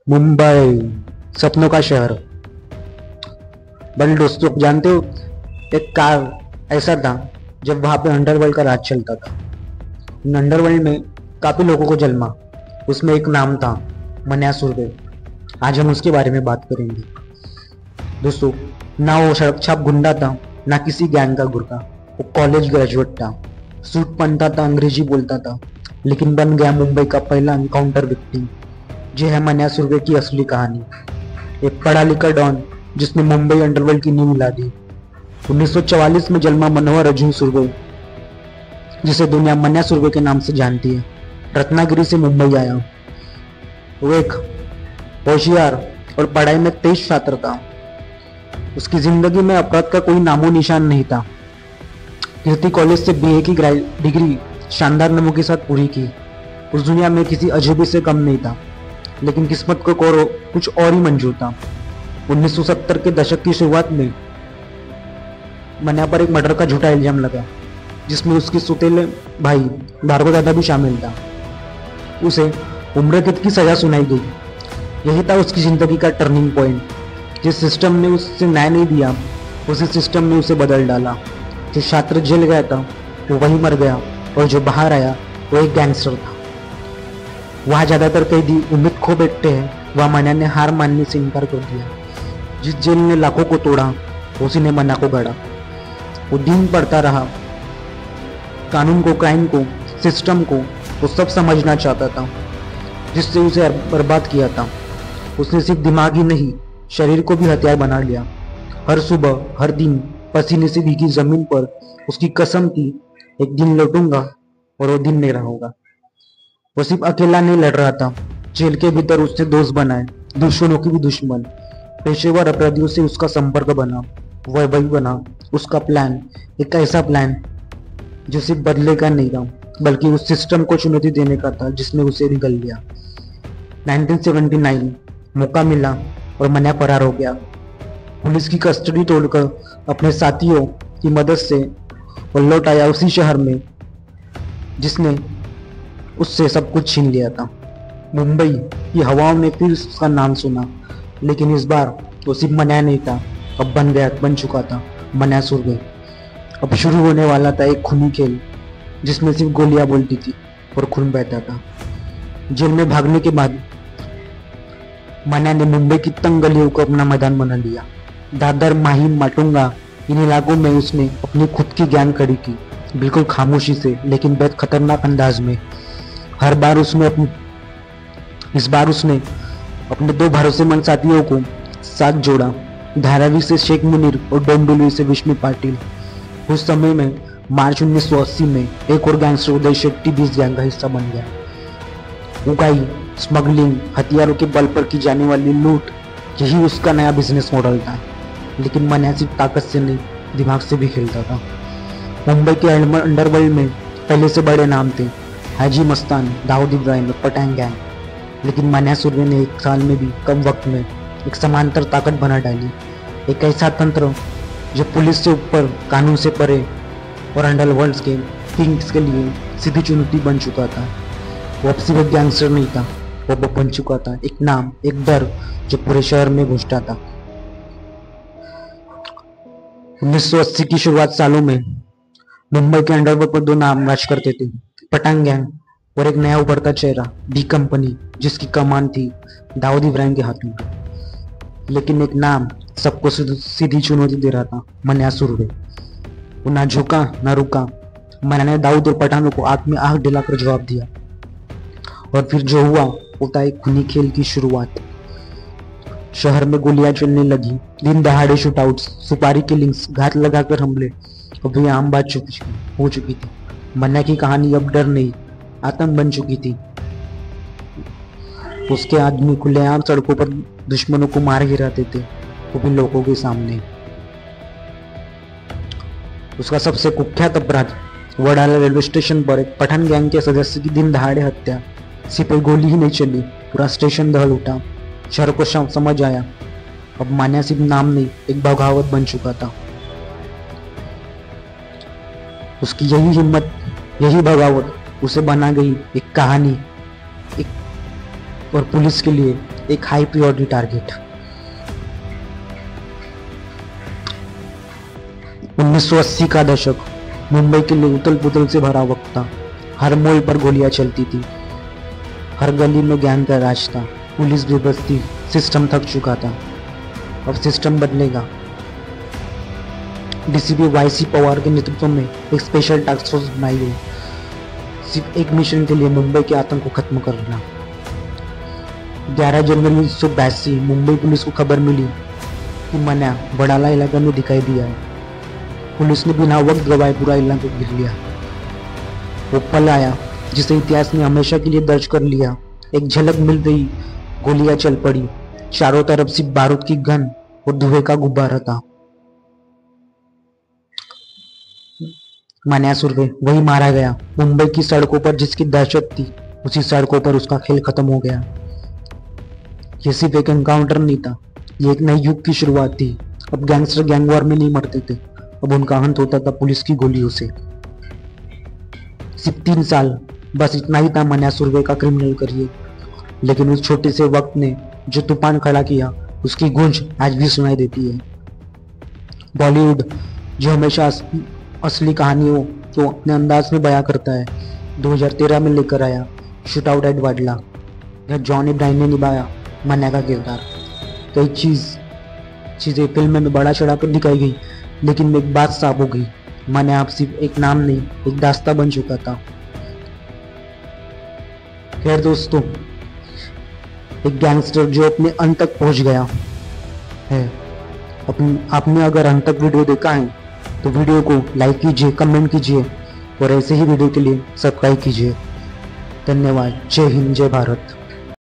मुंबई, सपनों का शहर। बड़े दोस्तों, जानते हो, एक कार ऐसा था जब वहां पे अंडरवर्ल्ड का राज चलता था। अंडरवर्ल्ड में काफी लोगों को जन्मा। उसमें एक नाम था मन्या सुरभि। आज हम उसके बारे में बात करेंगे। दोस्तों, ना वो सड़क छाप गुंडा था, ना किसी गैंग का गुर्गा। वो कॉलेज ग्रेजुएट था, सूट पहनता था, अंग्रेजी बोलता था, लेकिन बन गया मुंबई का पहला एनकाउंटर विक्टिम। ये है मन्या सुरभि की असली कहानी। एक पढ़ा लिखा डॉन जिसने मुंबई अंडरवर्ल्ड की नींव मिला दी। 1944 में जन्मा मनोहर अर्जुन सुरभि, जिसे दुनिया मन्या सुरभि के नाम से जानती है, रत्नागिरी से मुंबई आया। वो एक होशियार और पढ़ाई में तेज छात्र था। उसकी जिंदगी में अपराध का कोई नामो निशान नहीं था। कीर्ति कॉलेज से बीए की डिग्री शानदार नंबरों के साथ पूरी की। उस दुनिया में किसी अजूबे से कम नहीं था, लेकिन किस्मत को कुछ और ही मंजूर था। 1970 के दशक की शुरुआत में मन्या पर एक मर्डर का झूठा इल्जाम लगा, जिसमें उसके सुतेले भाई भार्गव दादा भी शामिल था। उसे उम्र कैद की सजा सुनाई गई। यही था उसकी जिंदगी का टर्निंग पॉइंट। जिस सिस्टम ने उससे न्याय नहीं दिया, उसी सिस्टम ने उसे बदल डाला। जो छात्र जेल गया था वो वहीं मर गया, और जो बाहर आया वो एक गैंगस्टर था। वहाँ ज्यादातर कैदी उम्मीद खो बैठते हैं, वहाँ मन्या ने हार मानने से इनकार कर दिया। जिस जेल ने लाखों को तोड़ा, उसी ने मन्या को गढ़ा। वो दिन पढ़ता रहा, कानून को, क्राइम को, सिस्टम को वो सब समझना चाहता था, जिससे उसे बर्बाद किया था। उसने सिर्फ दिमाग ही नहीं, शरीर को भी हथियार बना लिया। हर सुबह, हर दिन पसीने से भीगी जमीन पर उसकी कसम थी, एक दिन लौटूंगा और वो दिन नहीं रहा होगा। वो सिर्फ अकेला नहीं लड़ रहा था, जेल के भीतर उसने दोस्त बनाए, दुश्मनों की भी दुश्मन। पेशेवर अपराधियों से उसका संपर्क बना। वह वही बना उसका प्लान, एक ऐसा प्लान जो सिर्फ बदले का नहीं था, बल्कि उस सिस्टम को चुनौती देने का था जिसने उसे निगल लिया। 1979 मौका मिला और मन्या फरार हो गया। पुलिस की कस्टडी तोड़कर अपने साथियों की मदद से वो लौट आया उसी शहर में जिसने उससे सब कुछ छीन लिया था। मुंबई की हवाओं ने फिर उसका नाम सुना, लेकिन इस बार वो सिर्फ मन्या नहीं था, अब बन चुका था मन्या सुरभि। अब शुरू होने वाला था एक खूनी खेल, जिसमें सिर्फ गोलियां बोलती थी और खून बहता था। जेल में भागने के बाद मन्या ने मुंबई की तंग गलियों को अपना मैदान बना लिया। दादर, माहिम, माटुंगा, इन इलाकों में उसने अपनी खुद की गैंग खड़ी की, बिल्कुल खामोशी से, लेकिन बेहद खतरनाक अंदाज में। इस बार उसने अपने दो भरोसेमंद साथियों को साथ जोड़ा, धारावी से शेख मुनीर और डोंबिवली से विष्णु पाटिल। उस समय में मार्च 1980 में एक और गैंगस्टर उदय शेट्टी भी इस गैंग का हिस्सा बन गया। उगाई, स्मगलिंग, हथियारों के बल पर की जाने वाली लूट, यही उसका नया बिजनेस मॉडल था। लेकिन मन्या सिर्फ ताकत से नहीं, दिमाग से भी खेलता था। मुंबई के अंडरवर्ल्ड में पहले से बड़े नाम थे, हाजी मस्तान, दाऊद इब्राहिम, पठान गैंग। लेकिन मन्या सुरभि ने एक साल में भी कम वक्त में एक समांतर ताकत बना डाली। एक ऐसा तंत्र जो पुलिस से ऊपर, कानून से परे और अंडरवर्ल्ड के किंग्स के लिए सीधी चुनौती बन चुका था। वो अब सिर्फ एक गैंगस्टर नहीं था, वो बन चुका था एक नाम, एक डर जो पूरे शहर में गूंजता था। 1980 की शुरुआत सालों में मुंबई के अंडरवर्ल्ड पर दो नाम राज करते थे, पठान गैंग और एक नया उभरता चेहरा, डी कंपनी, जिसकी कमान थी दाऊद इब्राहिम के हाथों में। लेकिन एक नाम सबको सीधी चुनौती दे रहा था, मन्या सुरभि। वो ना झुका ना रुका। मन्या ने दाऊद और पठानों को आंख में आंख दिलाकर जवाब दिया, और फिर जो हुआ वो था एक खूनी खेल की शुरुआत। शहर में गोलियां चलने लगी, दिन दहाड़े शूटआउट्स, सुपारी किलिंग्स, घात लगाकर हमले अब भी आम बात हो चुकी थी। मन्या की कहानी अब डर नहीं, आतंक बन चुकी थी। उसके आदमी खुलेआम सड़कों पर दुश्मनों को मार गिराते थे, वो भी लोगों के सामने। उसका सबसे कुख्यात अपराध, वडाला रेलवे स्टेशन पर एक पठान गैंग के सदस्य की दिन दहाड़े हत्या। सिर्फ गोली ही नहीं चली, पूरा स्टेशन दहल उठा। शहर को समझ आया अब मन्या सिर्फ नाम नहीं, एक बगावत बन चुका था। उसकी यही हिम्मत, यही बगावत उसे बना गई एक कहानी, और पुलिस के लिए एक हाई प्रायोरिटी टारगेट। 1980 का दशक मुंबई के लिए उथल पुथल से भरा वक्त था। हर मोड़ पर गोलियां चलती थी, हर गली में गैंग का राज था, पुलिस बेबस थी, सिस्टम थक चुका था। अब सिस्टम बदलेगा। डीसीपी वाईसी पवार के नेतृत्व में एक स्पेशल टास्क फोर्स बनाई गई, सिर्फ एक मिशन के लिए, मुंबई के आतंक को खत्म करना। 11 जनवरी 1982 मुंबई पुलिस को खबर मिली कि मन्या बड़ाला इलाका में दिखाई दिया है। पुलिस ने बिना वक्त गवाए पूरा इलाका को घेर लिया। वो पल आया जिसे इतिहास ने हमेशा के लिए दर्ज कर लिया। एक झलक मिल गई, गोलियां चल पड़ी, चारों तरफ सिर्फ बारूद की गन और धुएं का गुब्बारा था। मन्या सुर्वे वही मारा गया। मुंबई की सड़कों पर जिसकी दहशत थी, उसी सड़कों पर उसका खेल खत्म हो गया। ये सिर्फ एक एनकाउंटर नहीं था, ये एक नए युग की शुरुआत थी। अब गैंगस्टर गैंग वॉर में नहीं मरते थे, अब उनका अंत होता था पुलिस की गोलियों से। सिर्फ 3 साल, बस इतना ही था मन्या सुर्वे का क्रिमिनल करियर। लेकिन उस छोटे से वक्त ने जो तूफान खड़ा किया, उसकी गूंज आज भी सुनाई देती है। बॉलीवुड जो हमेशा असली कहानियों को अपने अंदाज में बयां करता है, 2013 में लेकर आया शूट आउट एट वाडला। यह जॉन इब्राहिम ने निभाया मन्या का किरदार। कई चीजें फिल्म में बड़ा चढ़ाकर दिखाई गई, लेकिन एक बात साफ हो गई, मन्या अब सिर्फ एक नाम नहीं, एक दास्ता बन चुका था। खैर दोस्तों, एक गैंगस्टर जो अपने अंत तक पहुंच गया है। आपने अगर अंत तक वीडियो देखा है तो वीडियो को लाइक कीजिए, कमेंट कीजिए और ऐसे ही वीडियो के लिए सब्सक्राइब कीजिए। धन्यवाद। जय हिंद, जय भारत।